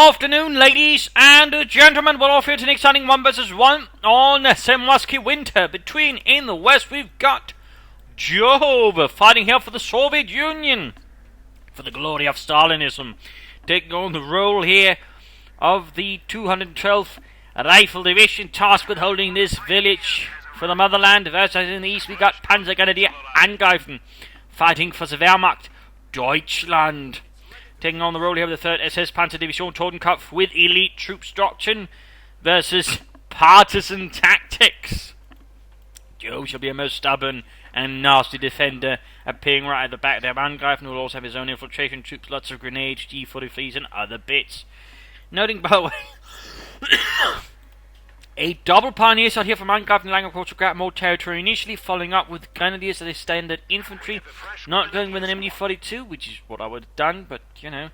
afternoon, ladies and gentlemen. We're off here to an exciting 1v1 on Semwaski Winter. Between in the west, we've got Jove fighting here for the Soviet Union, for the glory of Stalinism, taking on the role here of the 212th Rifle Division, tasked with holding this village for the motherland. Versus in the east, we got Panzergrenadier Angreifen fighting for the Wehrmacht Deutschland. Taking on the role here of the 3rd SS Panzer Division Totenkopf with elite troops doctrine versus partisan tactics. Joe shall be a most stubborn and nasty defender, appearing right at the back there. Angreifen will also have his own infiltration troops, lots of grenades, G43s and other bits. Noting, by the way, a double pioneer side here from Angreifen and Langer to grab more territory initially, following up with grenadiers as a standard infantry, not going with an MD42, which is what I would have done, but you know,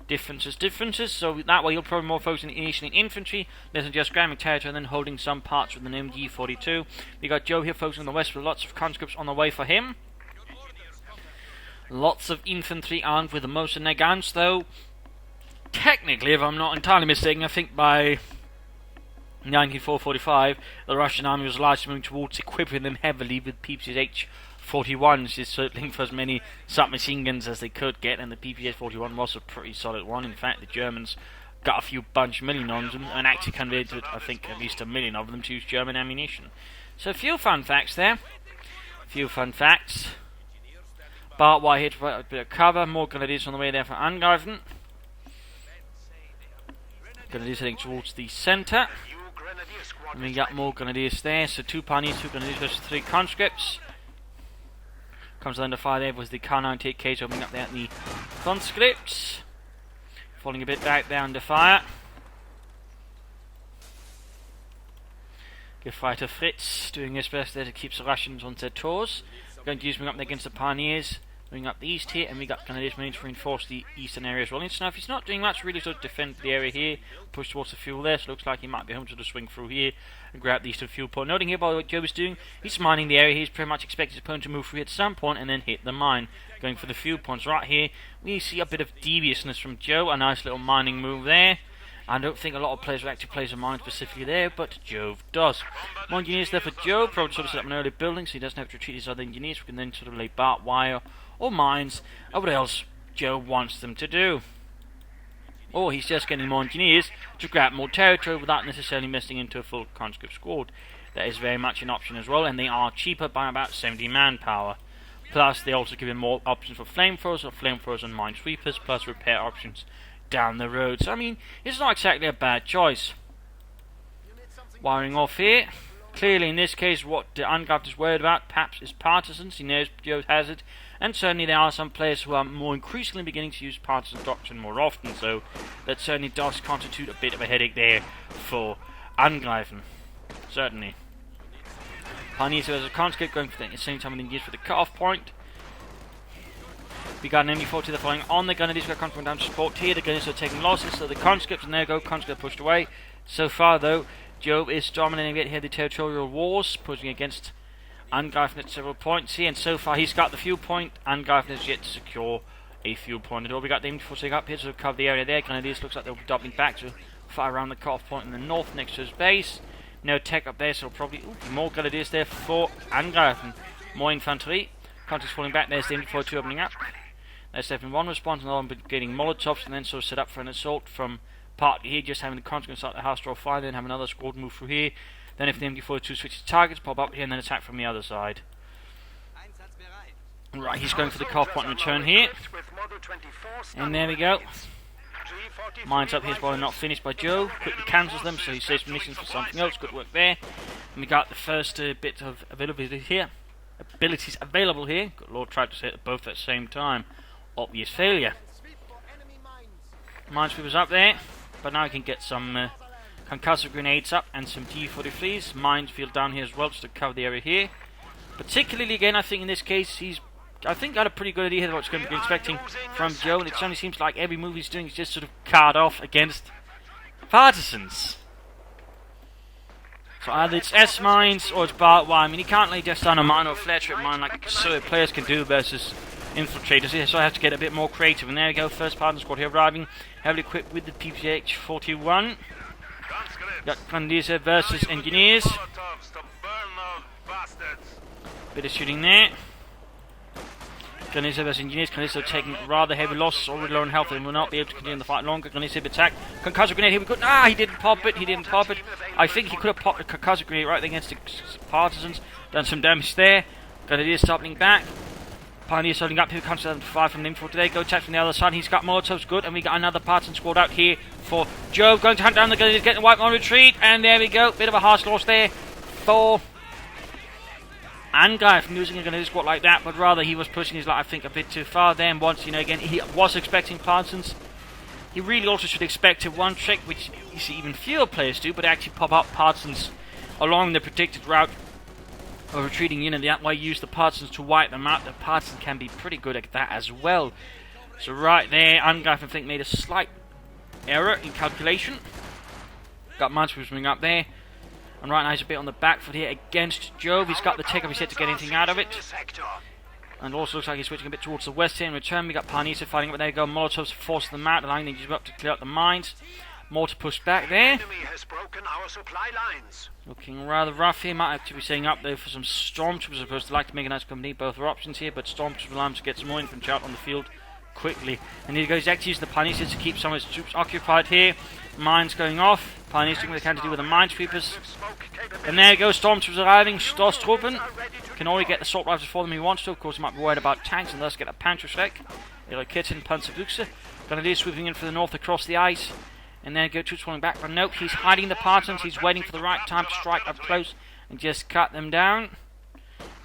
differences, so that way you'll probably more focus on initially infantry, less than just grabbing territory and then holding some parts with an MD42. We got Joe here focusing on the west with lots of conscripts on the way for him. Lots of infantry armed with the most in their guns, though technically, if I'm not entirely mistaken, I think by 1945, the Russian army was largely moving towards equipping them heavily with PPH-41s, just circling for as many submachine guns as they could get, and the PPH-41 was a pretty solid one. In fact, the Germans got a few million on them, and actually converted, I think, at least 1 million of them to use German ammunition. So a few fun facts there. Barbed wire here to provide a bit of cover. More grenadiers on the way there for Angreifen. Grenadiers heading towards the centre. And we got more grenadiers there, so 2 pioneers, 2 grenadiers versus 3 conscripts. Comes under fire there with the Kar-98Ks opening up there at the conscripts. Falling a bit back there under fire. Good fighter Fritz doing his best there to keep the Russians on their toes. Going to use them up there against the pioneers. Moving up the east here, and we got Grenadiers Marines to reinforce the eastern area as well. Interesting enough, he's not doing much really to defend the area here. Push towards the fuel there, so looks like he might be home to the swing through here and grab the eastern fuel point. Noting here by what Joe is doing, he's mining the area. He's pretty much expecting his opponent to move through here at some point and then hit the mine. Going for the fuel points right here. We see a bit of deviousness from Joe, a nice little mining move there. I don't think a lot of players will actually place a mine specifically there, but Jove does. More engineers there for Joe, probably sort of set up an early building so he doesn't have to retreat his other engineers. We can then sort of lay barbed wire or mines, or what else Joe wants them to do. Or he's just getting more engineers to grab more territory without necessarily messing into a full conscript squad. That is very much an option as well, and they are cheaper by about 70 manpower. Plus they also give him more options for flamethrowers and minesweepers, plus repair options down the road. So I mean, it's not exactly a bad choice. Wiring off here. Clearly in this case what Angreifen is worried about perhaps is partisans. He knows Joe has it, and certainly there are some players who are more increasingly beginning to use partisan doctrine more often, so that certainly does constitute a bit of a headache there for Angreifen. Certainly. Pioneers as a conscript going for the same time with for the cut-off point. We got an MD40 there following on the grenadiers. We got conscript down to support here. The grenadiers are taking losses, so the conscripts, and there go, conscript pushed away. So far though, Jove is dominating a bit here, the territorial wars, pushing against Angreifen at several points here, and so far he's got the fuel point. Angreifen has yet to secure a fuel point at all. We got the MD40 up here to cover the area there. Grenadiers looks like they'll be doubling back to fire around the cut-off point in the north next to his base. No tech up there, so probably more grenadiers there for Angreifen. More infantry. Conscripts falling back, there's the MD42 opening up. There's definitely one response, and another getting molotovs, and then sort of set up for an assault from partly here, just having the conscripts start the house draw fire, then have another squad move through here. Then if the MD42 switches targets, pop up here and then attack from the other side. Right, he's going for the cut-off point and return here. And there we go. Mines up here is not finished by Joe. Quickly cancels them, so he saves munitions for something else. Good work there. And we got the first bit of availability here. Abilities available here. Good Lord, tried to say it both at the same time. Obvious failure. Minesweepers up there, but now we can get some concussive grenades up and some G43s. Minefield down here as well, just to cover the area here. Particularly again, I think in this case he's got a pretty good idea of what's going to be expecting from Joe, and it certainly seems like every move he's doing is just sort of card off against partisans. So either it's S-mines or it's barbed wire. I mean, he can't lay just down a mine or a flare trip mine like players can do versus infiltrators here, so I have to get a bit more creative. And there we go, first partner squad here arriving. heavily equipped with the PPH-41. Got Grenadiers versus Engineers. Bit of shooting there. Grenadiers versus Engineers. Grenadiers are taking rather heavy losses, already low on health, and will not be able to continue the fight longer. Grenadiers attack. Concussive grenade here we could. He didn't pop it. He didn't pop it. I think he could have popped a concussive grenade right against the partisans. Done some damage there. Grenadiers toppling back. Pioneers holding up. Here comes 75 from the info today. Go attack from the other side. He's got Molotovs, good. And we got another partisan squad out here for Jove. Going to hunt down the Grenadiers, getting wiped on retreat. And there we go. Bit of a harsh loss there for Angreifen, losing a Grenadier squad like that. But rather he was pushing his luck, I think, a bit too far. Then once, again, he was expecting partisans. He really also should expect one trick, which you see even fewer players do, but actually pop up partisans along the predicted route of retreating unit. That way use the partisans to wipe them out. The partisans can be pretty good at that as well. So right there, Angreifen, I think, made a slight error in calculation. Got Mansfield moving up there. And right now he's a bit on the back foot here against Jove. He's got the take off his head to get anything out of it. And also looks like he's switching a bit towards the west here. In return, we got Parnisa fighting up. There you go. Molotovs forcing them out, allowing them to up to clear out the mines. More to push back there. Looking rather rough here. Might have to be setting up there for some stormtroopers. Of course, they like to make a nice company. Both are options here, but stormtroopers allow him to get some more infantry out on the field quickly. And here he goes. He's actually using the Parnisa to keep some of his troops occupied here. Mines going off. Parnisa doing what they can to do with the minesweepers. And there you go. Stormtroopers arriving. Stoßtruppen. Can only get the assault rifles for them if he wants to. Of course, he might be worried about tanks and thus get a Panzerschreck. Raketen, Panzerbuchse. Grenadiers sweeping in for the north across the ice. And then go troops falling back. But nope, he's hiding the partisans. He's waiting for the right time to strike up close and just cut them down.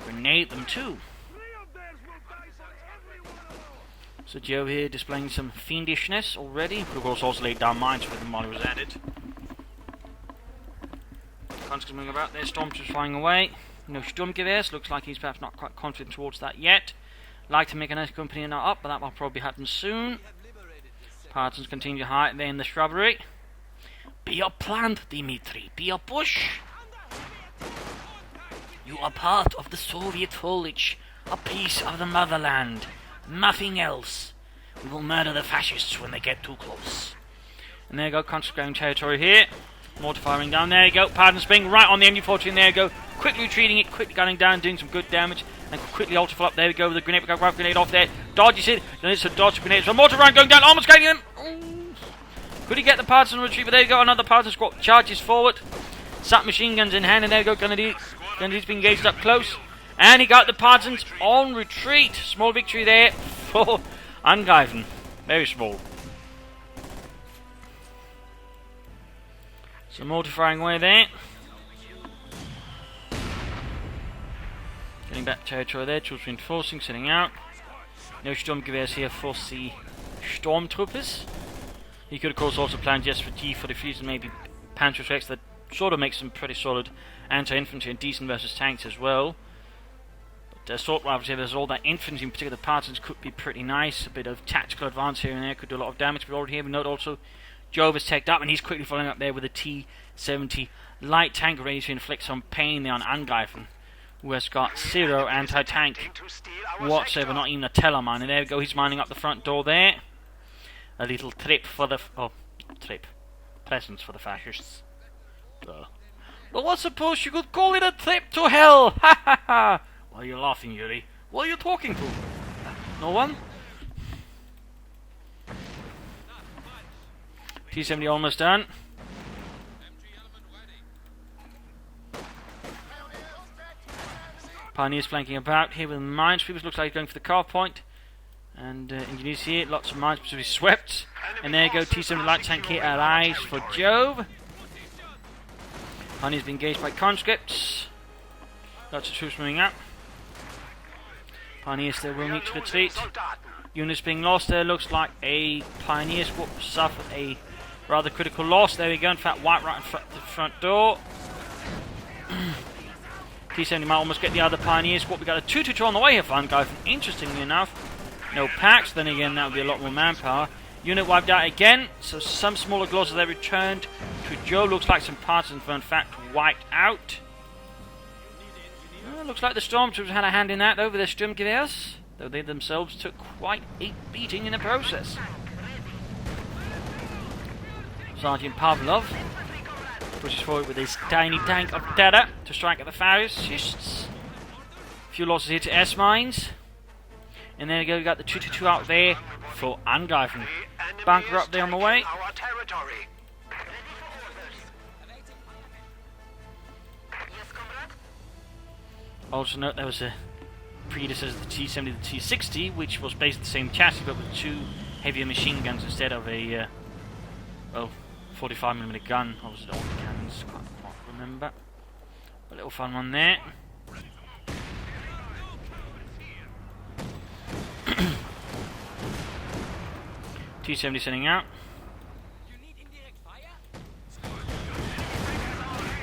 Grenade them too. So Joe here displaying some fiendishness already. But of course also laid down mines with them while he was at it. Constantly moving about there. Stormtroopers flying away. No Sturmgewehrs. Looks like he's perhaps not quite confident towards that yet. Like to make a nice company now up, but that will probably happen soon. Partisans continue to hide there in the shrubbery. Be a plant, Dimitri. Be a bush. You are part of the Soviet foliage. A piece of the motherland. Nothing else. We will murder the fascists when they get too close. And there you go, conscripting territory here. Mortar firing down. There you go. Partisans being right on the MG-14. There you go. Quickly retreating it. Quickly gunning down. Doing some good damage. And quickly ultra full up. There we go with the grenade. We got a grenade off there. Dodges it. Grenades to dodge grenades. So mortar run going down. Almost getting him. Ooh. Could he get the partisan retreat? But there you go. Another partisan squad charges forward. Sat machine guns in hand. And there you go. Grenadiers being engaged up close. And he got the partisans on retreat. Small victory there for Angreifen. Very small. Some mortar firing away there. Getting back territory there. Troops reinforcing, setting out. No Sturmgewehrs here for the Stormtroopers. He could of course also plan just for T-43s and maybe Panzerschrecks that sort of makes some pretty solid anti-infantry and decent versus tanks as well. But assault rifles here, there's all that infantry, in particular the partisans, could be pretty nice. A bit of tactical advance here and there could do a lot of damage. But already here we note also Jove is teched up and he's quickly following up there with a T-70 light tank ready to inflict some pain there on Angreifen, who has got zero anti-tank whatsoever, not even a telemine. And there we go, he's mining up the front door there. A little trip for the... presents for the fascists. Well, I suppose you could call it a trip to hell! Ha ha ha! Why are you laughing, Yuri? What are you talking to? No one? T-70 almost done. Pioneers flanking about here with minesweepers. Looks like he's going for the car point. And engineers here, lots of mines to be swept. And there you go, T-70 light tank here arrives for Jove. Pioneers being engaged by conscripts. Lots of troops moving up. Pioneers still will need to retreat. Units being lost there. Looks like a Pioneer squad suffered a rather critical loss. There we go, in fact, white right in front of the front door. T-70 might almost get the other Pioneer squad. We got a 2-2 on the way here for Angreifen, interestingly enough. No packs, then again that would be a lot more manpower. Unit wiped out again, so some smaller glosses they returned to Joe. Looks like some partisans were in fact wiped out. Looks like the Stormtroopers had a hand in that over the Sturmgewehrs, though they themselves took quite a beating in the process. Sergeant Pavlov pushes forward with his tiny tank of terror to strike at the fascists. A few losses here to S-mines. And there we go, we got the 222 out there for Angreifen. Bunker up there on the way. Also note there was a predecessor to the T-70, the T-60, which was basically the same chassis but with 2 heavier machine guns instead of a, 45mm gun. What was it, all the cannons? Can't quite remember. A little fun one there. T-70 sending out.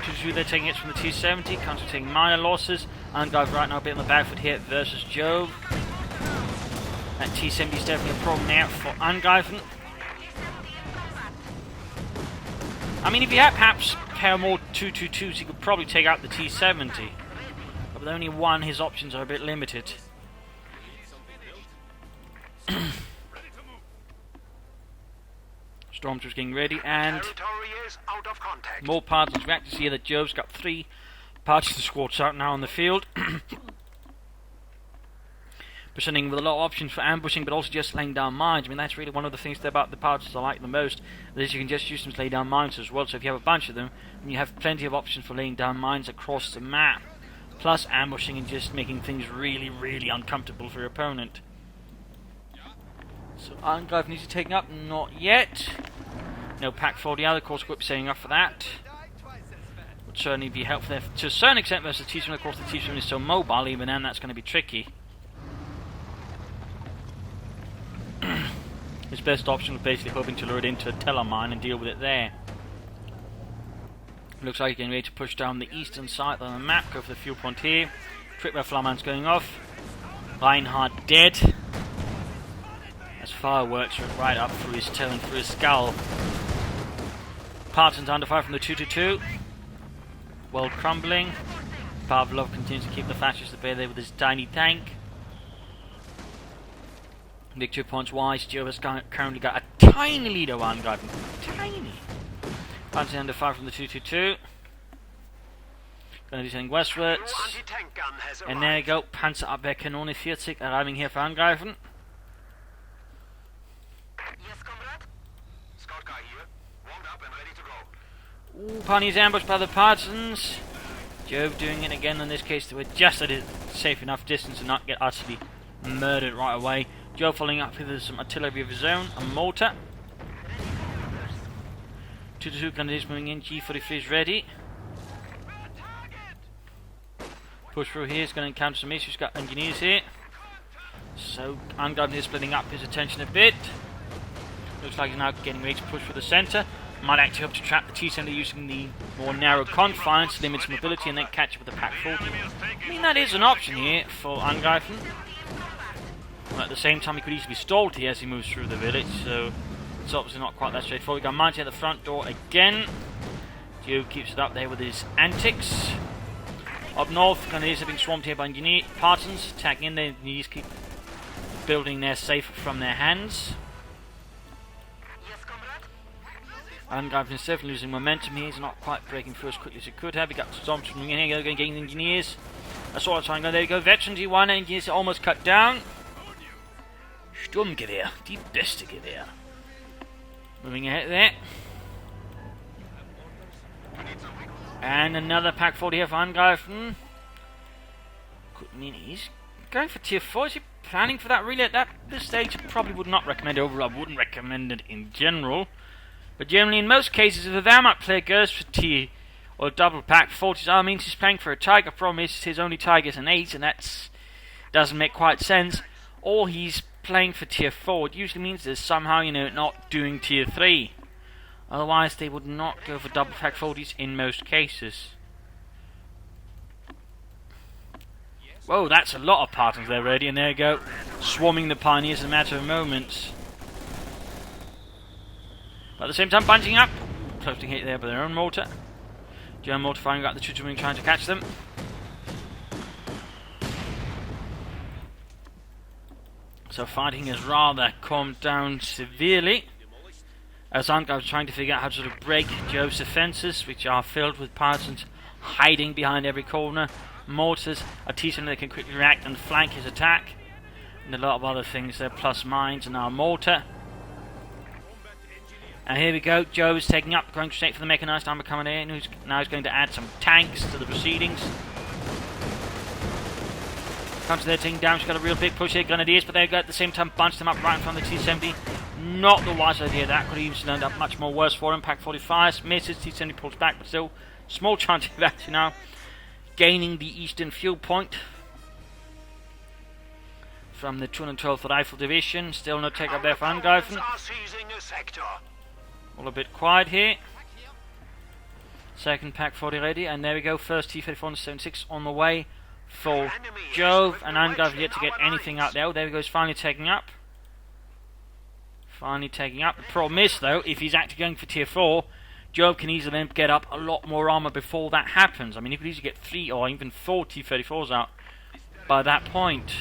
2-2, they're taking hits from the T-70, counter taking minor losses. Angreifen right now a bit on the back foot here versus Jove. That T-70 is definitely a problem now for Angreifen. I mean, if he had perhaps a pair more 222s, he could probably take out the T-70. But with only one, his options are a bit limited. Stormtroopers getting ready, and more partisans. We actually see that Jove's got 3 partisan squads out now on the field. Presenting with a lot of options for ambushing, but also just laying down mines. I mean, that's really one of the things about the partisans I like the most, is you can just use them to lay down mines as well. So if you have a bunch of them, you have plenty of options for laying down mines across the map, plus ambushing and just making things really, really uncomfortable for your opponent. So Angreifen needs to take up, not yet. No Pack 40 out, of course, equip setting up for that. Would certainly be helpful there to a certain extent versus the T-70. Of course, the T-70 is so mobile, even then that's going to be tricky. His best option was basically hoping to lure it into a teller mine and deal with it there. Looks like he's getting ready to push down the eastern side on the map, go for the fuel point here. Tripwire Flamen's going off. Reinhardt dead. As fireworks went right up through his toe and through his skull. Partisans under fire from the 222. Well crumbling. Pavlov continues to keep the fascists at bay there with his tiny tank. Victory points wise, Jove has currently got a tiny lead over Angreifen. Tiny. Partisans under fire from the 222. Going to be sending westwards. And there you go, Panzerabwehr Kanone 40 arriving here for Angreifen. Ooh, Pani's ambushed by the partisans. Jove doing it again in this case to adjust just at a safe enough distance and not get utterly murdered right away. Jove following up with some artillery of his own, a mortar. 2-2 candidates moving in, G43 is ready. Push through here, is going to encounter some issues, got engineers here. So Angreifen is splitting up his attention a bit. Looks like he's now getting ready to push for the centre. Might actually hope to trap the T-70 using the more narrow confines to limit its mobility and then catch up with the Pack 40. I mean, that is an option here for Angreifen. At the same time, he could easily be stalled here as he moves through the village, so it's obviously not quite that straightforward. We got Monty at the front door again. Jove keeps it up there with his antics. Up north, Canadians have been swarmed here by engineer partisans, attacking in there. Engineers keep building their safe from their hands. Angreifen is definitely losing momentum here. He's not quite breaking through as quickly as he could have. He got Stormtroopers moving in here, going getting engineers. That's all I'm trying to go. There you go. Veterans E1 engineers are almost cut down. Sturmgewehr, die beste Gewehr. Moving ahead there. And another Pack 40 here for Angreifen. Could mean he's going for tier 4. Is he planning for that really at this stage? Probably would not recommend it overall. I wouldn't recommend it in general. But generally, in most cases, if a Wehrmacht player goes for tier or double Pack 40s, that means he's playing for a Tiger. Problem is, his only Tiger is an 8, and that doesn't make quite sense. Or he's playing for tier 4. It usually means they're somehow, not doing tier 3. Otherwise, they would not go for double Pack 40s in most cases. Whoa, that's a lot of partisans there ready, and there you go. Swarming the Pioneers in a matter of moments. But at the same time, bunching up. Close to hit there by their own mortar. German mortar firing out the 2-2 trying to catch them. So fighting has rather calmed down severely. As Angreifen is trying to figure out how to sort of break Jove's defences, which are filled with partisans hiding behind every corner. Mortars are teaching they can quickly react and flank his attack. And a lot of other things there, plus mines and our mortar. And here we go, Jove is taking up, going straight for the mechanised armour coming in, who's now he's going to add some tanks to the proceedings. Comes to their taking down, she's got a real big push here, Grenadiers, but they go at the same time, bunched them up right in front of the T-70. Not the wise idea, that could have even ended up much more worse for him. Pack 45 misses, T-70 pulls back, but still, small chance of actually now gaining the eastern fuel point from the 212th Rifle Division. Still no take up there for Angreifen. All a bit quiet here. Second pack 40 ready, and there we go. First T-34 and 76 on the way for Jove, and Angreifen yet to get anything out there. Oh, there we go. He's finally taking up. Finally taking up. The problem is, though, if he's actually going for tier 4, Jove can easily then get up a lot more armour before that happens. I mean, he could easily get 3 or even 4 T-34s out by that point.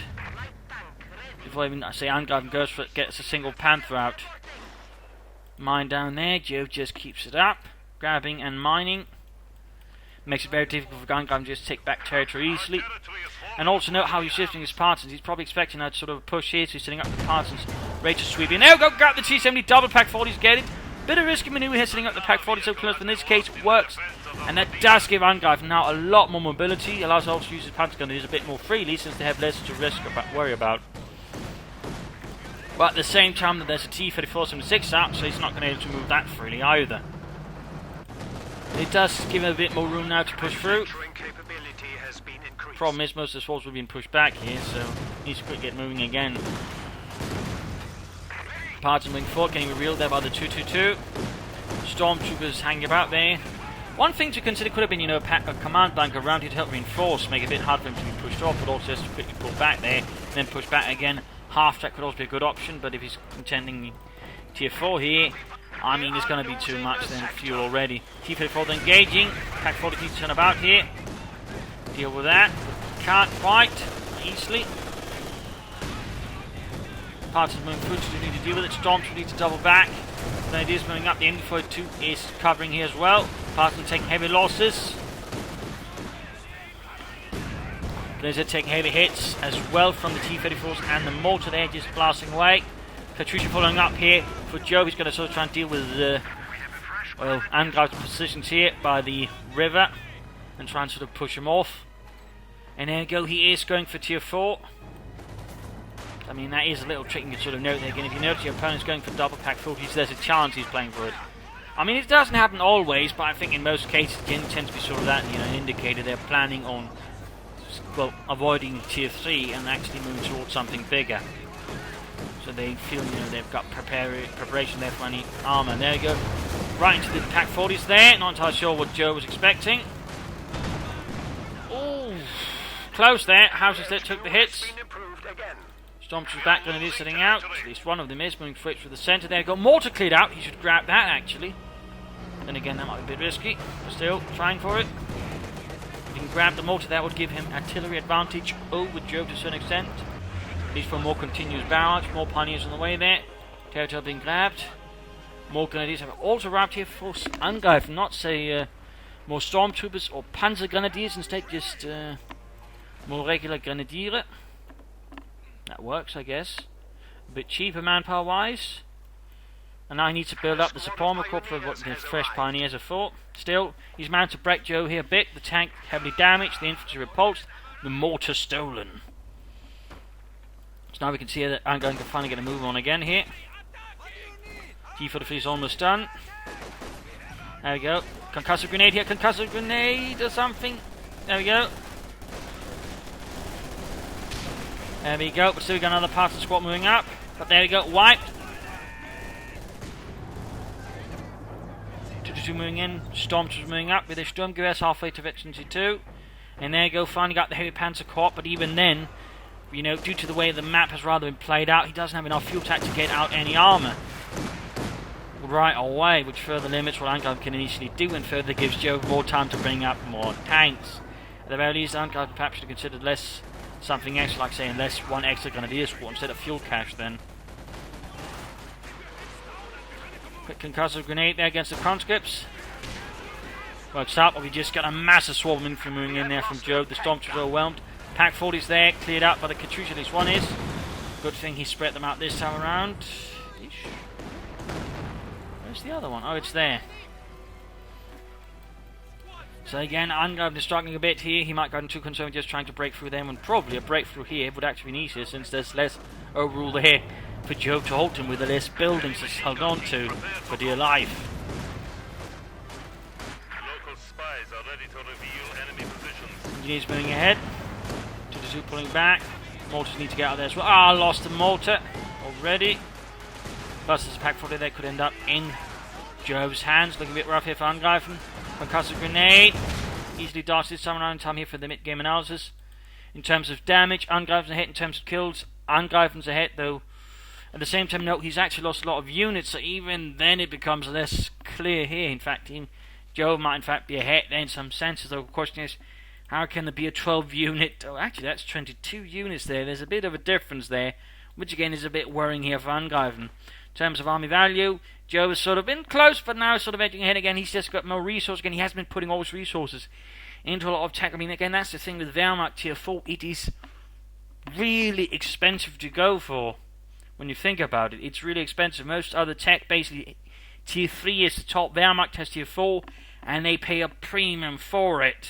Before even, say, Angreifen goes for it, gets a single Panther out. Mine down there, Jove just keeps it up, grabbing and mining. Makes it very difficult for Angreifen just to take back territory easily. And also note how he's shifting his partisans. He's probably expecting that sort of a push here, so he's setting up the partisans ready to sweep in. There we go, grab the T-70, double pack 40s, get it. Bit of risky manoeuvre here, setting up the pack 40 so close, but in this case it works. And that does give Angreifen now a lot more mobility, allows also to use his Panther gunners a bit more freely since they have less to worry about. But at the same time that there's a T-34-76 out, so he's not going to be able to move that freely either. It does give him a bit more room now to push through. Problem is most of the swords will be pushed back here, so he needs to quickly get moving again. Partisans moving forward, getting revealed there by the 222. Stormtroopers hanging about there. One thing to consider could have been, a command bank around here to help reinforce, make it a bit hard for him to be pushed off, but also just to quickly pull back there, and then push back again. Half track could also be a good option, but if he's contending tier 4 here, I mean, it's going to be too much then fuel already. T-34 engaging, pack 40 needs to turn about here. Deal with that. Can't quite easily. Partisans moving through, so we need to deal with it. Storms will need to double back. Grenadiers moving up. The MD-42 is covering here as well. Partisans taking heavy losses. Blizzard taking heavy hits as well from the T-34s and the mortar there just blasting away. Katrusha following up here for Jove. He's going to sort of try and deal with Angreifen's positions here by the river and try and sort of push him off. And there we go, he is going for tier 4. I mean, that is a little trick you can sort of note there again. If you notice your opponent's going for double pack 40s, there's a chance he's playing for it. I mean, it doesn't happen always, but I think in most cases it tends to be sort of that, an indicator they're planning on, well, avoiding tier 3 and actually moving towards something bigger. So they feel, they've got preparation there for any armour. There we go. Right into the pack 40s there. Not entirely sure what Joe was expecting. Ooh, close there. Houses that took the hits. Stormtroopers back, Grenadiers sitting out. At least one of them is moving straight through the centre. There we go. Mortar cleared out. He should grab that actually. Then again, that might be a bit risky. But still, trying for it. If he can grab the mortar, that would give him artillery advantage over Jove to a certain extent. At least for a more continuous barrage. More pioneers on the way there. Territory being grabbed. More Grenadiers have also arrived here for Angreifen. Not say more Stormtroopers or Panzer Grenadiers, instead just more regular Grenadiere. That works, I guess. A bit cheaper manpower wise. And now he needs to build up the Suprema Corps for what the fresh pioneers are for. Still, he's managed to break Joe here a bit. The tank heavily damaged, the infantry repulsed, the mortar stolen. So now we can see that I'm going to finally get a move on again here. T-43 is almost done. There we go. Concussive grenade here, concussive grenade or something. There we go. There we go, but still we got another part of the squad moving up. But there we go, wiped. 222 moving in, Stormtroopers moving up with their Sturmgewehrs halfway to Veterancy 2. And there you go, finally got the Heavy Panzer Corps, but even then, due to the way the map has rather been played out, he doesn't have enough fuel tank to get out any armour right away, which further limits what Angreifen can initially do and further gives Joe more time to bring up more tanks. At the very least, Angreifen perhaps should have considered less something extra, like saying less one extra Grenadier squad instead of fuel cache then. Quick concussive grenade there against the conscripts. Works out, but we just got a massive swarm of infantry moving in there from Jove. The stormtroopers are overwhelmed. Pack 40's there, cleared out by the Katyusha, at least one is. Good thing he spread them out this time around. Eesh. Where's the other one? Oh, it's there. So again, Angreifen is struggling a bit here. He might go into too concerned with just trying to break through them, and probably a breakthrough here would actually be easier since there's less overrule there for Jove to hold him with, the less buildings to hold on to for dear life. Local spies are ready to reveal enemy positions. Engineers moving ahead. 2-2 pulling back. Mortars need to get out of there as well. Ah, lost the mortar already. Plus there's a pack 40 that could end up in Jove's hands. Looking a bit rough here for Angreifen. Concussive grenade. Easily darts this time around. Time here for the mid-game analysis. In terms of damage, Angreifen's ahead. In terms of kills, Angreifen's ahead, though. At the same time, note, he's actually lost a lot of units, so even then it becomes less clear here. In fact, Jove might in fact be ahead there in some senses, though the question is, how can there be a 12 unit... Oh, actually, that's 22 units there. There's a bit of a difference there, which again is a bit worrying here for Angreifen. In terms of army value, Jove has sort of been close, but now sort of edging ahead again. He's just got more resources again. He has been putting all his resources into a lot of tech. I mean, again, that's the thing with Wehrmacht Tier 4. It is really expensive to go for. When you think about it, it's really expensive. Most other tech, basically, Tier 3 is the top. Wehrmacht has Tier 4, and they pay a premium for it.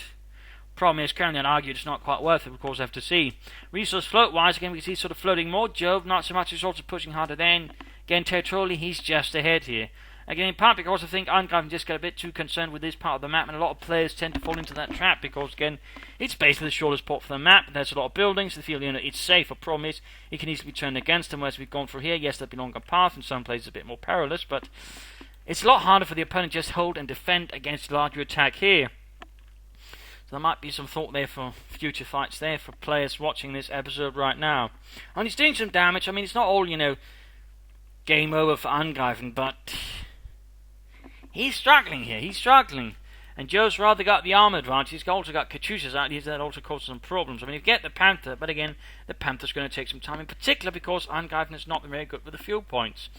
Problem is, currently I'd argue it's not quite worth it, of course, I have to see. Resource float-wise, again, we can see sort of floating more. Jove, not so much, he's also pushing harder then. Again, territorially, he's just ahead here. Again, in part because I think Angreifen just got a bit too concerned with this part of the map, and a lot of players tend to fall into that trap because, again, it's basically the shortest port for the map. There's a lot of buildings, they feel, it's safe. The problem is, it can easily be turned against them, whereas we've gone through here. Yes, there'd be a longer path, in some places a bit more perilous, but it's a lot harder for the opponent to just hold and defend against larger attack here. So there might be some thought there for future fights there for players watching this episode right now. And he's doing some damage. I mean, it's not all, game over for Angreifen, but he's struggling here. He's struggling. And Jove's rather got the armor advantage. He's also got Katyushas out here that also causes some problems. I mean, you get the Panther, but again, the Panther's going to take some time, in particular because Angreifen has not been very good with the fuel points.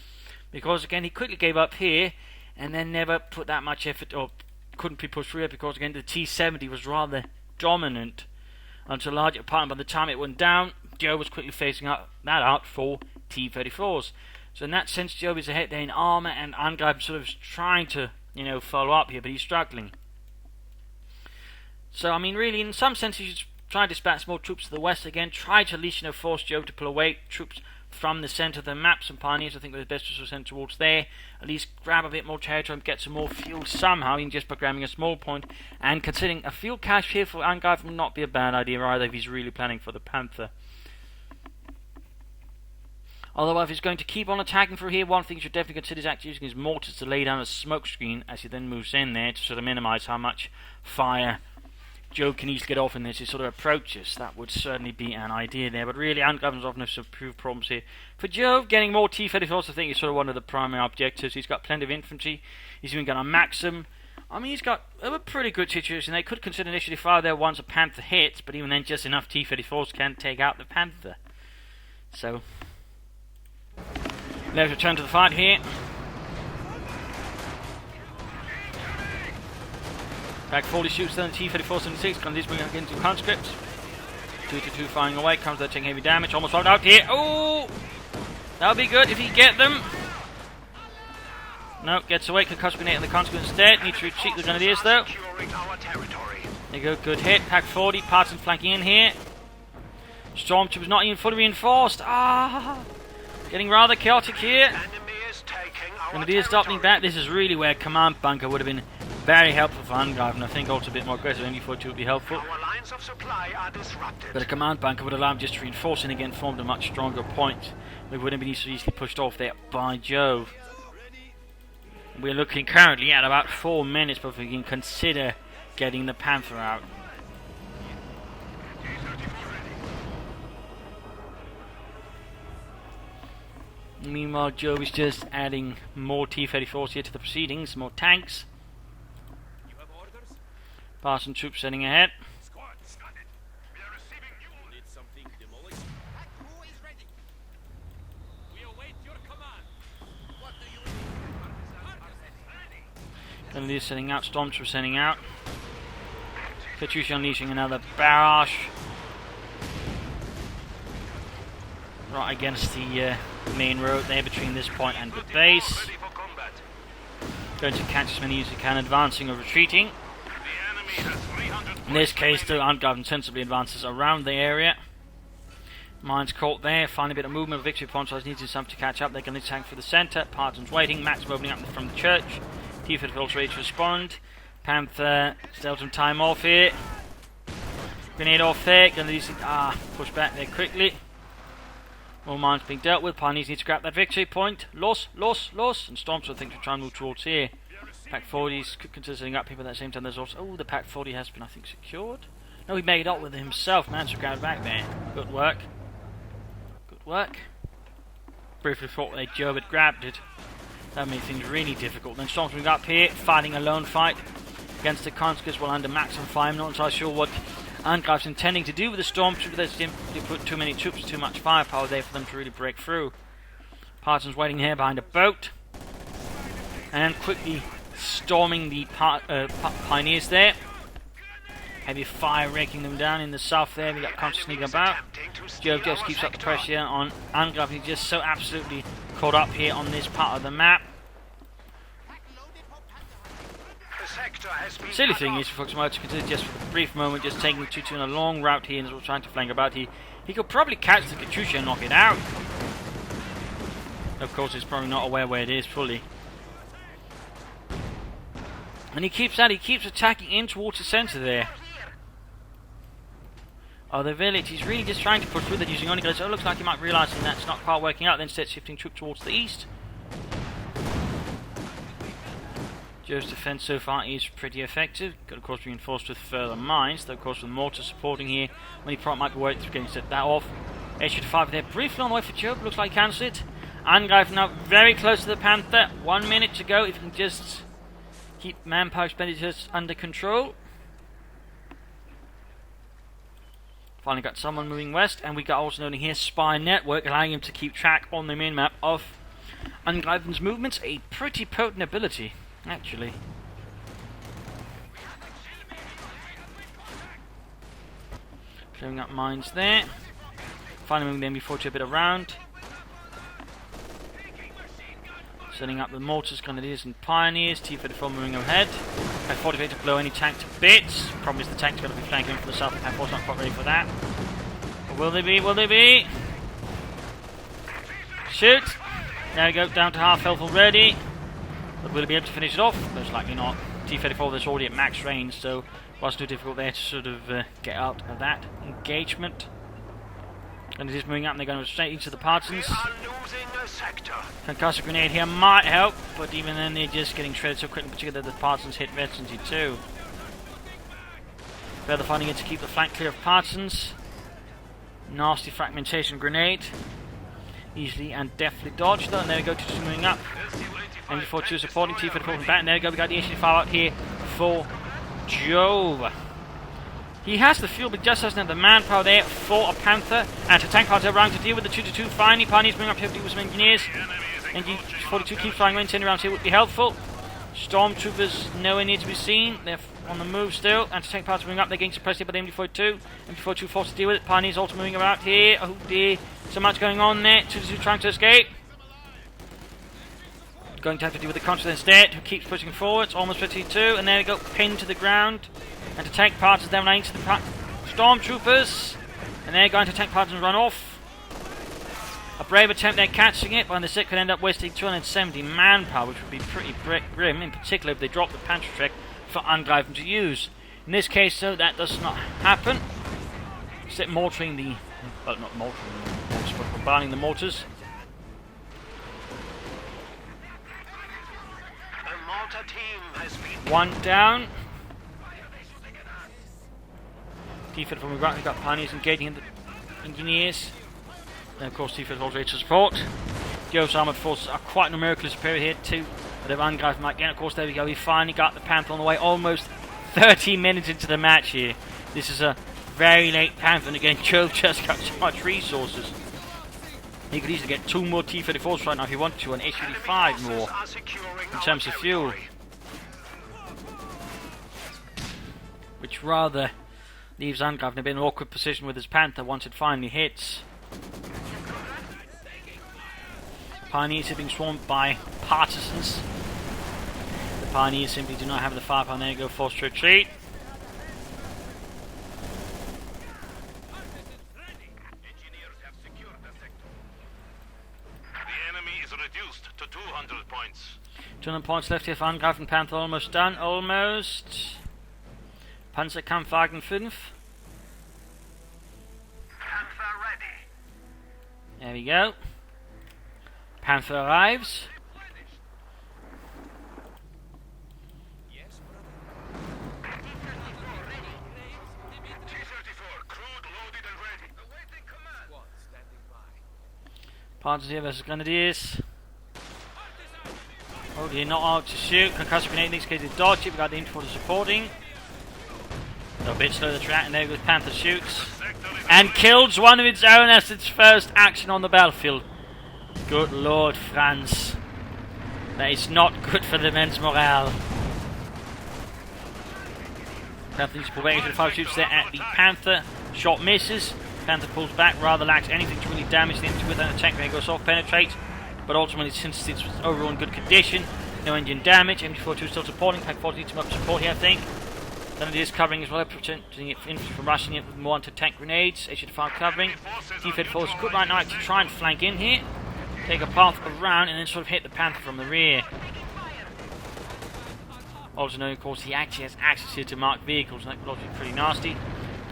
Because, again, he quickly gave up here, and then never put that much effort, or couldn't be pushed through it, because, again, the T-70 was rather dominant until a larger part. And by the time it went down, Jove was quickly phasing that out for T-34s. So in that sense, Jove is ahead there in armor, and Angreifen sort of trying to, follow up here, but he's struggling. So, I mean, really, in some sense, you should try to dispatch more troops to the west again. Try to at least, force Jove to pull away troops from the centre of the map. Some pioneers, I think, the best to send towards there. At least grab a bit more territory and get some more fuel somehow, even just by grabbing a small point. And considering a fuel cache here for Angreifen would not be a bad idea either if he's really planning for the Panther. Although if he's going to keep on attacking through here, one thing you should definitely consider is actually using his mortars to lay down a smoke screen as he then moves in there to sort of minimise how much fire Jove can easily get off in this. He sort of approaches. That would certainly be an idea there. But really, Angreifen's often has some problems here. For Jove, getting more T-34s, I think, is sort of one of the primary objectives. He's got plenty of infantry. He's even got a Maxim. I mean, he's got a pretty good situation. They could consider initially fire there once a Panther hits, but even then, just enough T-34s can take out the Panther. So let's return to the fight here. Pack 40 shoots then T-34-76. Can this bring up into conscripts? 2-2 firing away. Comes there taking heavy damage. Almost wiped out here. Oh! That would be good if he get them. No, gets away. Concussive grenade on the conscripts instead. Need to retreat the grenadiers though. There you go. Good hit. Pack 40. Partisans flanking in here. Stormtroopers not even fully reinforced. Ah! Getting rather chaotic here. Grenadiers stopping back. This is really where command bunker would have been very helpful for Angreifen. I think also a bit more aggressive. Only 42 would be helpful. But a command bunker would allow him just to reinforce and again formed a much stronger point. We wouldn't be so easily pushed off there by Jove. We're looking currently at about 4 minutes before we can consider getting the Panther out. Meanwhile, Jove is just adding more T-34s here to the proceedings, more tanks. Parson troops sending ahead. Grenadiers sending out, Stormtroopers sending out. Katyusha unleashing another barrage. Right against the main road there between this point and the base. Going to catch as many as you can, advancing or retreating. In this case, though, Angreifen sensibly advances around the area. Mines caught there, finally a bit of movement, victory point, so I needed some to catch up. They're going to tank for the centre, Partisans waiting, Max opening up from the church. T-Fit also ready to respond. Panther still some time off here. Grenade off there, going to push back there quickly. More mines being dealt with, Pioneers need to grab that victory point. Loss, and Stormtroopers I think to try and move towards here. Pack 40's considering up people at the same time. There's also, oh, the Pack 40 has been, I think, secured. No, he made it up with it himself. Managed to grab it back there. Good work. Briefly thought that Jove had grabbed it. That made things really difficult. Then Stormtroopers up here, fighting a lone fight against the Conscripts while under maximum fire. I'm not entirely sure what Angreifen's intending to do with the Stormtroopers. They simply put too many troops, too much firepower there for them to really break through. Partisans waiting here behind a boat. And quickly storming the Pioneers there. Heavy fire raking them down in the south there. We got Conscious sneaking about. Jove just keeps up the pressure on Angreifen. He's just so absolutely caught up here on this part of the map. The silly thing is for Fox to consider just for a brief moment just taking 2-2 on a long route here and sort of trying to flank about here. He could probably catch the Katyusha and knock it out. Of course, he's probably not aware where it is fully. And he keeps attacking in towards the centre there. Oh, the village, he's really just trying to push through that using only guns. Oh, it looks like he might be realising that's not quite working out, then instead shifting troops towards the east. Jove's defence so far is pretty effective. Got of course reinforced with further mines, though of course with mortars supporting here. When he might be worried through getting set that off. HU5 there, briefly on the way for Jove, looks like he cancels it. Angreifen now very close to the Panther. 1 minute to go if he can just keep manpower expenditures under control. Finally got someone moving west, and we got also noting here spy network, allowing him to keep track on the main map of Angreifen's movements. A pretty potent ability, actually. Clearing up mines there. Finally moving the MB-42 a bit around. Setting up the mortars, Grenadiers and Pioneers. T-34 moving ahead. Pack-45 to blow any tank to bits. Problem is the tank's got to be flanking from the south. Pack-4's not quite ready for that. But will they be? Will they be? Shoot! There we go, down to half health already. But will he be able to finish it off? Most likely not. T-34 is already at max range, so it wasn't too difficult there to sort of get out of that engagement. And it is moving up and they're going straight into the Partisans. Concussive grenade here might help, but even then they're just getting shredded so quickly, particularly that the Partisans hit Veterancy too. Further finding it to keep the flank clear of Partisans. Nasty fragmentation grenade. Easily and deftly dodged though, and there we go, T2 moving up. MB-42 supporting T-34 from back, and there we go, we got the HU5 out here for Jove. He has the fuel, but just doesn't have the manpower there for a Panther. Anti-tank parts around to deal with the 2-2. Finally, Pioneers bring up here to deal with some engineers. MG-42 keep flying in, 10 rounds here would be helpful. Stormtroopers nowhere near to be seen. They're on the move still. Anti-tank parts bring up, they're getting suppressed here by the MG-42. MG-42 forced to deal with it. Pioneers also moving about here. Oh dear, so much going on there. 2-2 trying to escape. Going to have to deal with the Contra instead, who keeps pushing forwards. Almost 52, and there we go, pinned to the ground. And to tank parts down into the Stormtroopers. And they're going to tank parts and run off. A brave attempt there catching it, but the Sith could end up wasting 270 manpower, which would be pretty grim, in particular if they drop the Panther Trek for Angreifen to use. In this case, though, that does not happen. Except mortaring the... well, not mortaring the mortars, but bombarding the mortars. A mortar team has been... one down. T-Fit from the ground, we've got Pioneers engaging the Engineers. And of course T-Fit holds ready to support. Jove's armoured forces are quite numerically superior here too. But if Angreifen might get, of course there we go, we finally got the Panther on the way, almost 30 minutes into the match here. This is a very late Panther, and again Jove just got so much resources. He could easily get 2 more T-34s right now if he wanted to, and HU5 more in terms of fuel. which rather leaves Angreifen in a bit of an awkward position with his Panther once it finally hits. Pioneers are being swarmed by partisans. The Pioneers simply do not have the firepower, and they go forced to retreat. Engineers have secured the sector. The enemy is reduced to 200 points. 200 points left here for Angreifen. Panther almost done. Almost. Panzerkampfwagen 5. Panther ready. There we go. Panther arrives. T-34, crude loaded and ready. Awaiting command. Panzer versus Grenadiers. Oh dear, not out to shoot. Concussive grenade in this case is dodgy. We got the infantry supporting. A bit slow to track, and there goes Panther shoots. And kills one of its own as its first action on the battlefield. Good Lord, France. That is not good for the men's morale. Panther needs to pull back into the 5 shoots there at the Panther. Shot misses. Panther pulls back, rather lacks anything to really damage the infantry with an attack. They go soft penetrate. But ultimately, since it's overall in good condition, no engine damage. MG42 still supporting. Pack 40 needs some up support here, I think. Then it is covering as well, preventing it infantry from rushing it with more anti-tank grenades. H85 covering. T-34 could right now actually try and flank in here. Take a path around and then sort of hit the Panther from the rear. Also known, of course, he actually has access here to marked vehicles, and that could also be pretty nasty.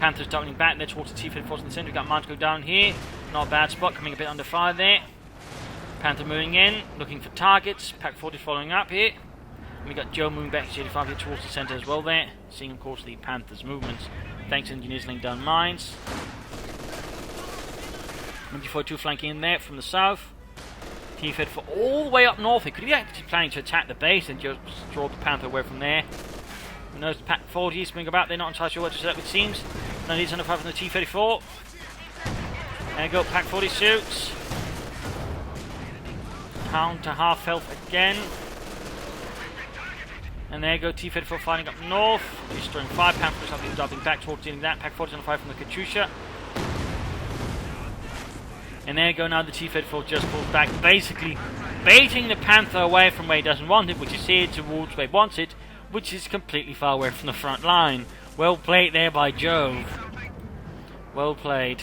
Panther's doubling back there towards the T-34 in the centre. We've got mine to go down here. Not a bad spot, coming a bit under fire there. Panther moving in, looking for targets. Pack 40 following up here. And we got Jove moving back to 85 here towards the centre as well there. Seeing, of course, the Panther's movements. Thanks to engineers laying down mines. MG42 flanking in there from the south. T-34 all the way up north. He could be actually planning to attack the base and just draw the Panther away from there. Who knows, the Pack 40 is coming about. They're not entirely sure what to set up, it seems. Now he's under fire from the T-34. There you go, Pack 40 shoots. Down to half health again. And there you go, T-34 firing up north. Destroying 5 Panthers, something dropping back towards dealing that. Pack 40 on fire from the Katyusha. And there you go, now the T-34 just pulls back, basically baiting the Panther away from where he doesn't want it, which is here towards where he wants it, which is completely far away from the front line. Well played there by Jove. Well played.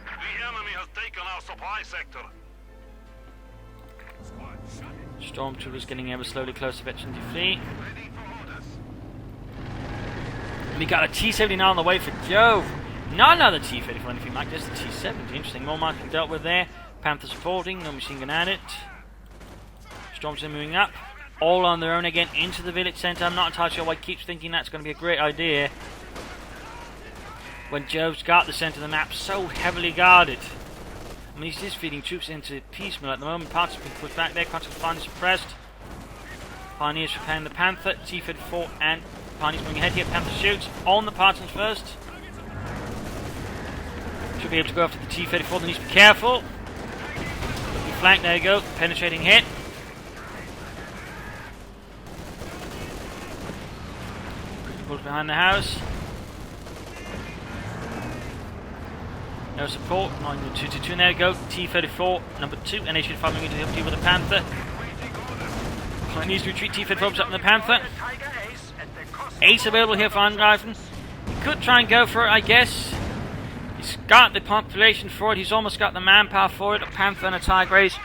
The enemy has taken our supply sector. Stormtroopers getting ever slowly closer to veteran fleet. We got a T-70 now on the way for Jove. Not another T-30 or anything like this, the T-70. Interesting, more mines been dealt with there. Panther supporting, no machine gun at it. Storms are moving up. All on their own again into the village centre. I'm not entirely sure why he keeps thinking that's going to be a great idea when Jove's got the centre of the map so heavily guarded. I mean, he's just feeding troops into piecemeal at the moment. Parts have been pushed back there, Contact finally suppressed. Pioneers repairing the Panther, T-34 and Pioneers moving ahead here. Panther shoots on the Partisans first. Should be able to go after the T-34, they need to be careful. Looking flank, there you go, penetrating hit. Pulls behind the house. No support, 9-2-2-2, and there you go, T-34, number 2, and H-85 moving to help deal with the Panther. It needs to retreat, T-34 up in the Panther. Ace available here for Angreifen. He could try and go for it, I guess. He's got the population for it, he's almost got the manpower for it, a Panther and a Tiger Ace.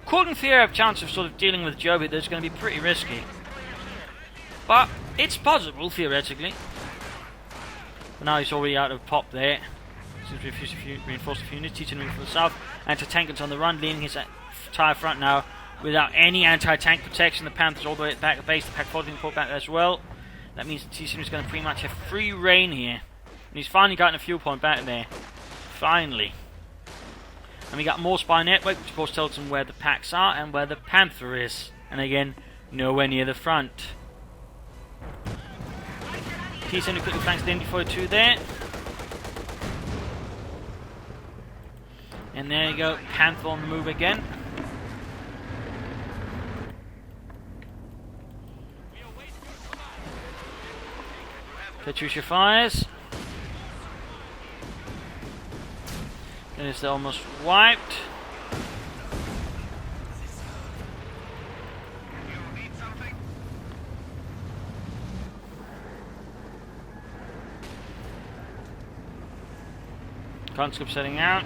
Could in theory have a chance of sort of dealing with Jove, that's going to be pretty risky. But it's possible, theoretically. But now he's already out of pop there. Seems to refuse to reinforce a few units, T-10 moving from the south. Anti-tankers on the run, leaning his entire front now without any anti-tank protection. The Panthers all the way at the back of base, the Pack 40 being pulled back as well. That means the T-10 is going to pretty much have free reign here. And he's finally gotten a fuel point back there. Finally. And we got more spy network, which of course tells them where the packs are and where the Panther is. And again, nowhere near the front. T-10 quickly flanks the MD-42 there. And there you go, Panther on the move again. Katyusha fires. And it's almost wiped. Conscript setting out.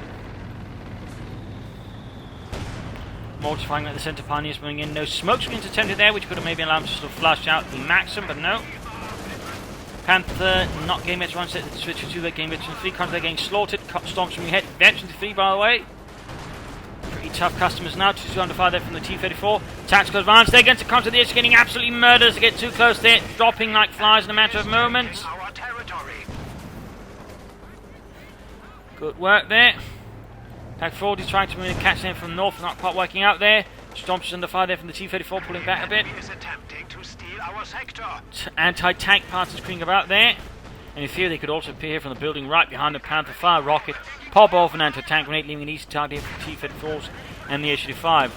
Mortars firing at the centre, pioneers moving in. No smoke screens attempted there, which could have maybe allowed them to sort of flash out the Maxim, but no. Panther not getting much one set to switch to 2, they're getting veteran 3. Contra getting slaughtered. Storms from your head. Veteran 3, by the way. Pretty tough customers now. 2 under fire there from the T-34. Tactical advance there against the Contra. They're just getting absolutely murdered as they get too close there. Dropping like flies in a matter of moments. Our territory. Good work there. Pack 40 is trying to catch them from north, not quite working out there. Stomps under fire there from the T-34, pulling back a bit. Is attempting to steal our sector. Anti-tank parts are screaming about there. And in theory they could also appear from the building right behind the Panther fire rocket. Pop off an anti-tank grenade, leaving an easy target for the T-34s and the H-35.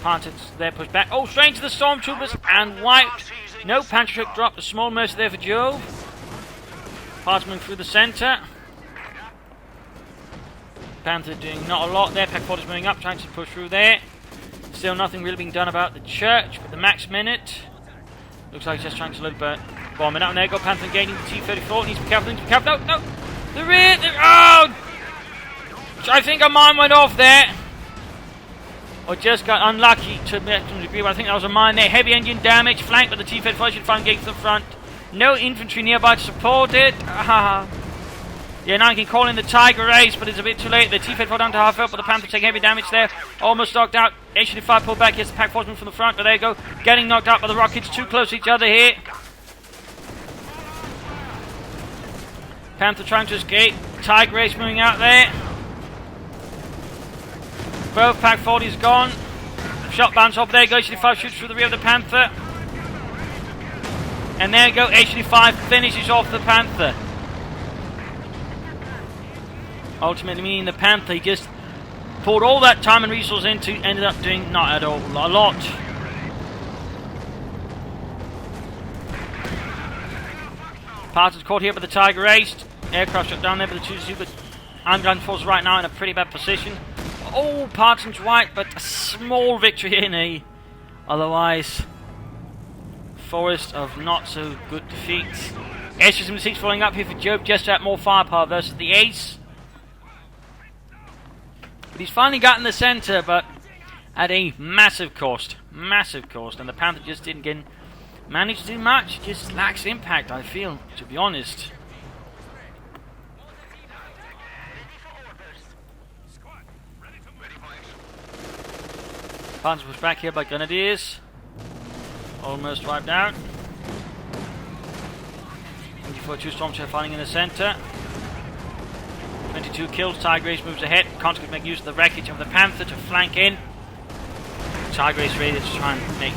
Panthers there pushed back. Oh, straight to the Stormtroopers and wiped. No Panther ship drop. A small mercy there for Jove. Parts moving through the centre. Panther doing not a lot there. Pack 40 is moving up, trying to push through there. Still nothing really being done about the church, but the Max Minute looks like he's just trying to little bit bomb it out. And there go Panther gaining the T-34. Needs to be careful, needs to be careful. No, no! The rear! Oh! I think a mine went off there. Or just got unlucky to a degree, but I think that was a mine there. Heavy engine damage, flanked by the T-34 should find getting to the front. No infantry nearby to support it. Yeah, now he can call in the Tiger race, but it's a bit too late. The T-34 down to half up, but the Panther taking heavy damage there. Almost knocked out. H-35 pulled back. Here's the Pack 4 from the front, but there you go. Getting knocked out by the rockets. Too close to each other here. Panther trying to escape. Tiger race moving out there. Both Pack 40's gone. Shot bounce up. There you go. H-35 shoots through the rear of the Panther. And there you go. H-35 finishes off the Panther. Ultimately meaning the Panther just poured all that time and resource into, ended up doing not at all, a lot. Parton's caught here by the Tiger Ace. Aircraft shot down there by the 2-2, but Angreifen forces right now in a pretty bad position. Oh, Parton's white, but a small victory in a otherwise forest of not so good defeats. S-6 falling up here for Jove, just at more firepower versus the Ace. But he's finally gotten the centre, but at a massive cost. Massive cost. And the Panther just didn't manage to do much. Just lacks impact, I feel, to be honest. Panther was back here by Grenadiers. Almost wiped out. 24-2 Stormtrooper fighting in the centre. 22 kills, Tiger Ace moves ahead. Conscript make use of the wreckage of the Panther to flank in. Tiger Ace ready to try and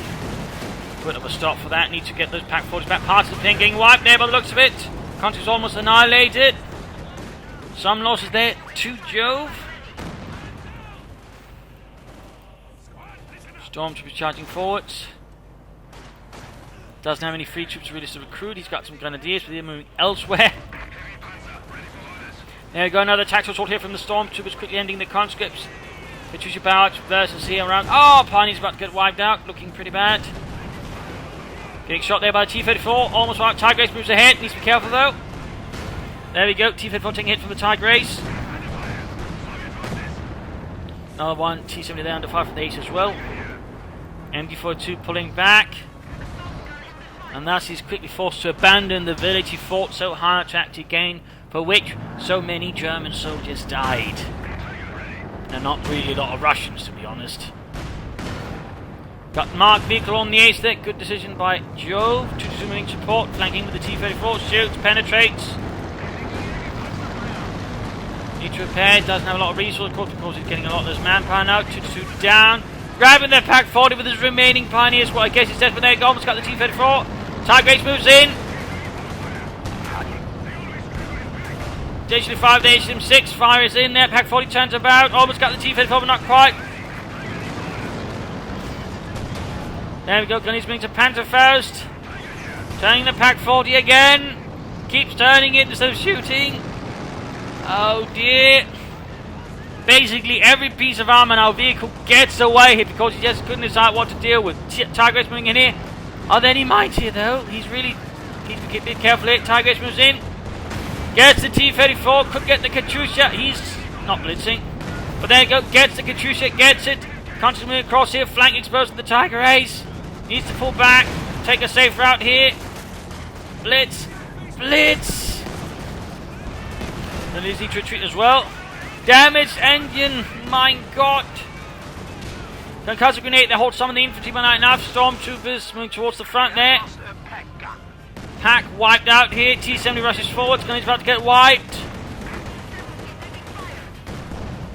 put up a stop for that. Needs to get those Pack 40s back. Parts of the thing getting wiped there by the looks of it. Conscript's almost annihilated. Some losses there to Jove. Stormtrooper charging forwards. Doesn't have any free troops really to recruit. He's got some Grenadiers, but they're moving elsewhere. There we go, another tactical assault here from the Stormtroopers, quickly ending the conscripts. Katyusha Barrage versus here around. Oh, Pioneer's about to get wiped out, looking pretty bad. Getting shot there by the T-34, almost wiped. Tiger Ace moves ahead, needs to be careful though. There we go, T-34 taking a hit from the Tiger Ace. Another one, T-70 there under fire from the Ace as well. MD-42 pulling back. And thus he's quickly forced to abandon the village he fought so hard to actually gain, for which so many German soldiers died. And not really a lot of Russians, to be honest. Got marked vehicle on the Ace there. Good decision by Jove. 2-2 moving support, flanking with the T-34. Shoots, penetrates. Need to repair, doesn't have a lot of resource, of course, because he's getting a lot of those manpower now. 2-2 down. Grabbing their Pack 40 with his remaining Pioneers. Well, I guess it's dead, but there you go. Almost got the T-34. Tiger Ace moves in. H-5, the H-6 fire is in there. Pack 40 turns about. Almost got the T-34, but not quite. There we go. Gunny's moving to Panther first. Turning the Pack 40 again. keeps turning it instead of shooting. Oh dear. Basically, every piece of armor in our vehicle gets away here because he just couldn't decide what to deal with. Tiger Race moving in here. Are there any mines here though? He's really needs to be a bit careful here. Tiger Race moves in. Gets the T-34. Could get the Katyusha. He's not blitzing. But there you go. Gets the Katyusha. Gets it. Constantly moving across here. Flank exposed to the Tiger Ace. Needs to pull back. Take a safe route here. Blitz. Blitz. Then he needs to retreat as well. Damaged engine. My god. Concussive grenade. They hold some of the infantry behind enough. Stormtroopers moving towards the front there. Pack wiped out here. T-70 rushes forward. Gunny's about to get wiped.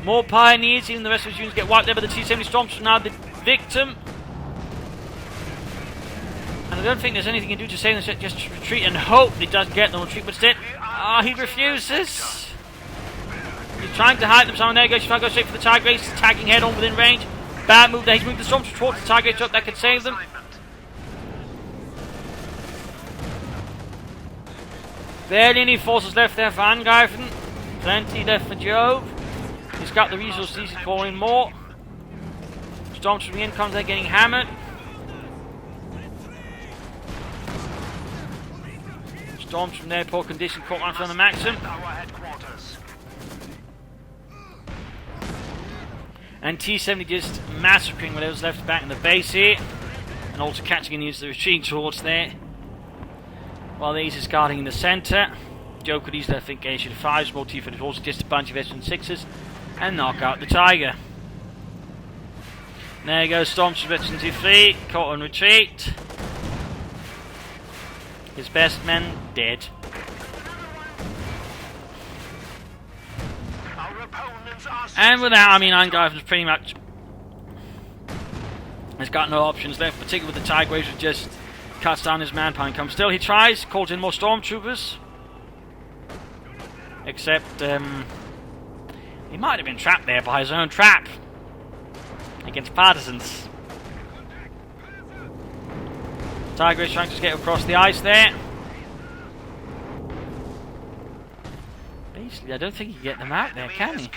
More pioneers. Even the rest of the units get wiped there, but the T-70 Stormtroopers now the victim. And I don't think there's anything you can do to save them. Just retreat and hope it doesn't get them retreat. But instead, he refuses. He's trying to hide them. Someone there goes. He's trying to go straight for the Tiger Ace. He's tagging head on within range. Bad move there. He's moved the Stormtroopers towards the Tiger Ace up. That could save them. Barely any forces left there for Angreifen. Plenty left for Jove. He's got the resources. He's calling more. Stormtroopers in comes there getting hammered. Storms from there, poor condition, caught one from the Maxim. And T-70 just massacring whatever's left back in the base here. And also catching and using the retreat towards there. While these is guarding in the centre. Joe could easily, I think, issue the 5s, more T-34s, also just a bunch of S-6s. And knock out the Tiger. There goes Storms from S-3, caught on retreat. His best men dead. And with that, I mean, Angreifen's pretty much has got no options left, particularly with the Tiger Ace, who just cuts down his manpower and comes still. He tries, calls in more Stormtroopers. Except, he might have been trapped there by his own trap against partisans. Tiger Ace trying to get across the ice there. Basically, I don't think he can get them out there, can he?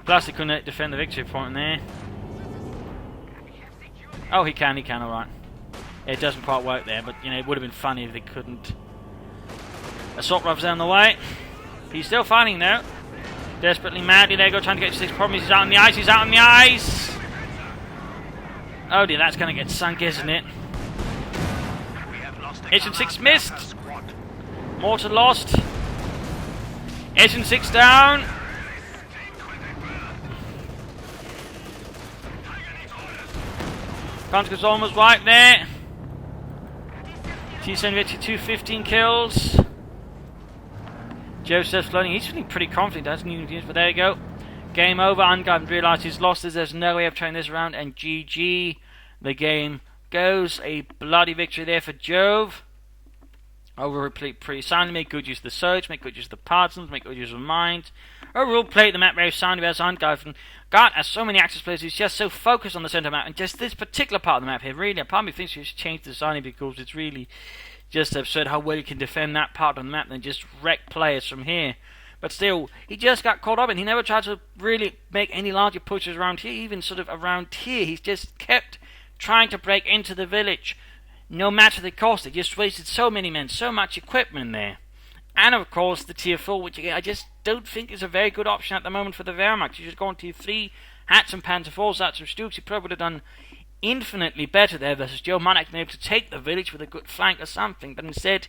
Plus, he couldn't defend the victory point there. Oh, he can, alright. It doesn't quite work there, but, you know, it would have been funny if they couldn't. Assault rifles down the way. He's still fighting, though. Desperately, madly, there go, trying to get to this problem. He's out on the ice, he's out on the ice! Oh dear, that's going to get sunk, isn't it? S-6 missed. Mortar lost. S-6 down. Conqueror's almost right there. T-70 215 kills. Joseph's floating. He's feeling pretty confident, doesn't he? But there you go. Game over. Angreifen realised he's lost. There's no way of turning this around. And GG. The game goes. A bloody victory there for Jove. Overall, played pretty soundly, make good use of the surge, make good use of the partisans, make good use of mines. Overall, played the map very soundly, as Angreifen got as so many access players, he's just so focused on the centre map, and just this particular part of the map here, really, a part of me thinks he should change the design because it's really just absurd how well you can defend that part of the map and just wreck players from here. But still, he just got caught up and he never tried to really make any larger pushes around here, even sort of around here. He's just kept trying to break into the village. No matter the cost, it just wasted so many men, so much equipment there. And of course the tier 4, which I just don't think is a very good option at the moment for the Wehrmacht. You should go on tier 3, had some Panzer 4s, had some Stuks. He probably would have done infinitely better there versus Joe. Might have been able to take the village with a good flank or something. But instead,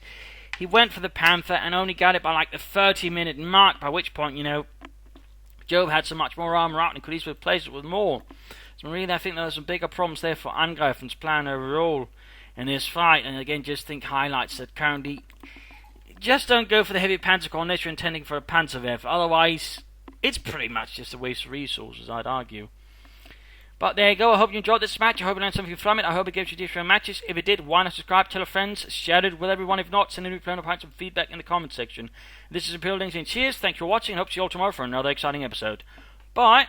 he went for the Panther and only got it by like the 30-minute mark, by which point, you know, Jove had so much more armor out and could easily replace it with more. So really, I think there were some bigger problems there for Angreifen's plan overall in this fight. And again, just think highlights that currently just don't go for the heavy Panzer Corps unless you're intending for a Panzerwerfer. Otherwise, it's pretty much just a waste of resources, I'd argue. But there you go. I hope you enjoyed this match. I hope you learned something from it. I hope it gives you different matches. If it did, why not subscribe, tell your friends, share it with everyone. If not, send a new plan or some feedback in the comment section. This is Imperial Links, and cheers. Thanks for watching. Hope to see you all tomorrow for another exciting episode. Bye.